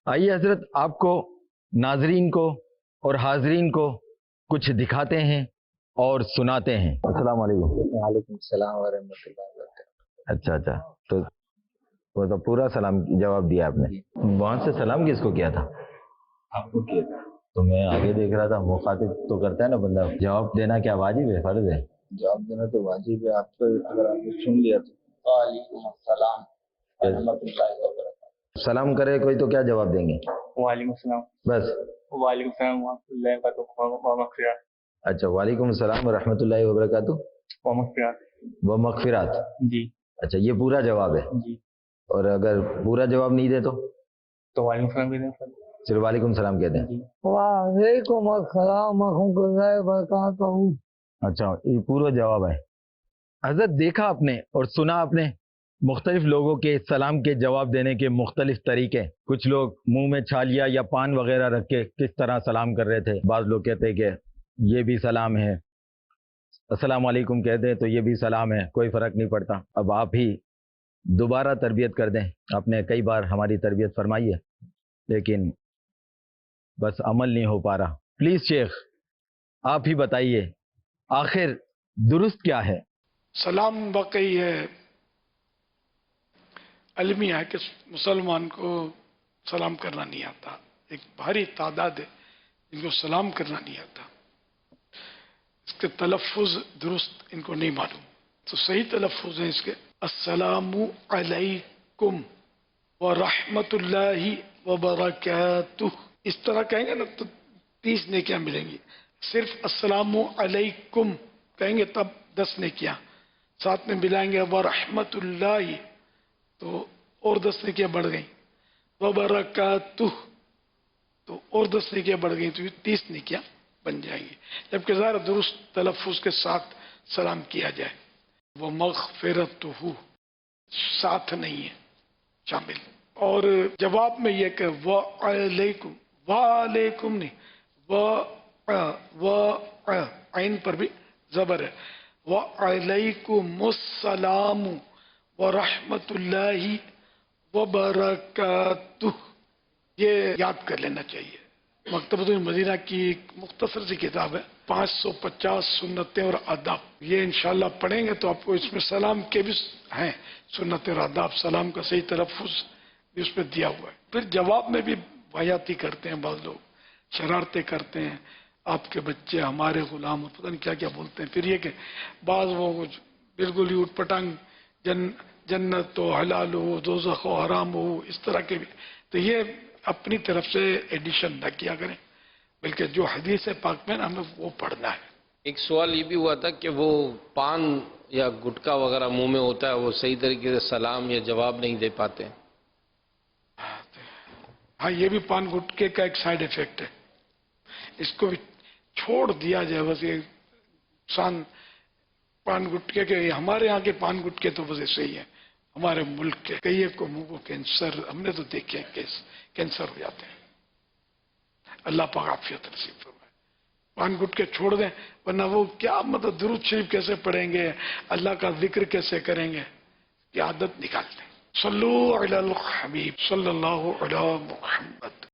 آئیے حضرت آپ کو، ناظرین کو اور حاضرین کو کچھ دکھاتے ہیں اور سناتے ہیں۔ السلام علیکم۔ وعلیکم السلام ورحمۃ اللہ وبرکاتہ۔ اچھا تو وہ تو پورا سلام جواب دیا آپ نے۔ وہاں سے سلام کس کو کیا تھا؟ آپ کو کیا تھا؟ تو میں آگے دیکھ رہا تھا، مخاطب تو کرتا ہے نا بندہ، جواب دینا کیا واجب ہے، فرض ہے؟ جواب دینا تو واجب ہے، آپ کو اگر آپ نے سن لیا تو وعلیکم السلام ورحمۃ اللہ وبرکاتہ۔ سلام کرے کوئی تو کیا جواب دیں گے؟ وعلیکم السلام۔ بس؟ وعلیکم السلام ورحمۃ اللہ وبرکاتہ۔ اچھا، وعلیکم السلام ورحمۃ اللہ وبرکاتہ و مغفرات۔ جی اچھا، یہ پورا جواب ہے؟ جی۔ اور اگر پورا جواب نہیں دے تو وعلیکم السلام کہتے ہیں، صرف وعلیکم السلام کہتے ہیں؟ وعلیکم السلام ورحمۃ اللہ وبرکاتہ۔ اچھا، یہ پورا جواب ہے۔ حضرت دیکھا آپ نے اور سنا آپ نے مختلف لوگوں کے سلام کے جواب دینے کے مختلف طریقے۔ کچھ لوگ منہ میں چھالیا یا پان وغیرہ رکھ کے کس طرح سلام کر رہے تھے۔ بعض لوگ کہتے کہ یہ بھی سلام ہے، السلام علیکم کہتے ہیں تو یہ بھی سلام ہے، کوئی فرق نہیں پڑتا۔ اب آپ ہی دوبارہ تربیت کر دیں، آپ نے کئی بار ہماری تربیت فرمائی ہے لیکن بس عمل نہیں ہو پا رہا۔ پلیز شیخ آپ ہی بتائیے آخر درست کیا ہے؟ سلام واقعی ہے، المیہ ہے کہ مسلمان کو سلام کرنا نہیں آتا، ایک بھاری تعداد ہے جن کو سلام کرنا نہیں آتا، اس کے تلفظ درست ان کو نہیں معلوم۔ تو صحیح تلفظ ہیں اس کے السلام علیکم ورحمۃ اللہ وبرکاتہ، اس طرح کہیں گے نا تو 30 نیکیاں ملیں گی۔ صرف السلام علیکم کہیں گے تب 10 نیکیاں، ساتھ میں ملائیں گے ورحمۃ اللہ تو اور 10 نیکیاں بڑھ گئیں، وبرکاتہ تو اور 10 نیکیاں بڑھ گئیں، تو یہ 30 نیکیاں بن جائیں گی، جبکہ ظاہر درست تلفظ کے ساتھ سلام کیا جائے۔ وہ مغفرتہ ساتھ نہیں ہے، شامل۔ اور جواب میں یہ کہ وعلیکم، وعلیکم نہیں، عین پر بھی زبر ہے، وعلیکم السلام ورحمۃ اللہ وبرکاتہ، یہ یاد کر لینا چاہیے۔ مکتبۃ المدینہ کی ایک مختصر سی کتاب ہے، 550 سنتیں اور آداب، یہ انشاءاللہ پڑھیں گے تو آپ کو اس میں سلام کے بھی ہیں سنتیں اور آداب، سلام کا صحیح تلفظ بھی اس پہ دیا ہوا ہے۔ پھر جواب میں بھی واحیاتی کرتے ہیں بعض لوگ، شرارتیں کرتے ہیں، آپ کے بچے ہمارے غلام، پتہ نہیں کیا کیا بولتے ہیں۔ پھر یہ کہ بعض وہ بالکل ہی اٹھ پٹانگ جنت تو حلال ہو، دوزخ و حرام ہو، اس طرح کے بھی، تو یہ اپنی طرف سے ایڈیشن نہ کیا کریں، بلکہ جو حدیث پاک میں ہمیں وہ پڑھنا ہے۔ ایک سوال یہ بھی ہوا تھا کہ وہ پان یا گٹکا وغیرہ منہ میں ہوتا ہے، وہ صحیح طریقے سے سلام یا جواب نہیں دے پاتے۔ ہاں، یہ بھی پان گٹکے کا ایک سائیڈ ایفیکٹ ہے، اس کو بھی چھوڑ دیا جائے۔ بس یہ نقصان پان گٹکے کے، ہمارے ہاں کے پان گٹکے تو بس ایسے ہی ہیں، ہمارے ملک کے کئی ایک کو منہ کو کینسر، ہم نے تو دیکھے ہیں کیس کینسر ہو جاتے ہیں، اللہ پاک عافیت نصیب فرمائے۔ پان گٹکے چھوڑ دیں، ورنہ وہ کیا مطلب درود شریف کیسے پڑھیں گے، اللہ کا ذکر کیسے کریں گے، یہ عادت نکال دیں۔ صلو علی الحبیب صلی اللہ علی محمد۔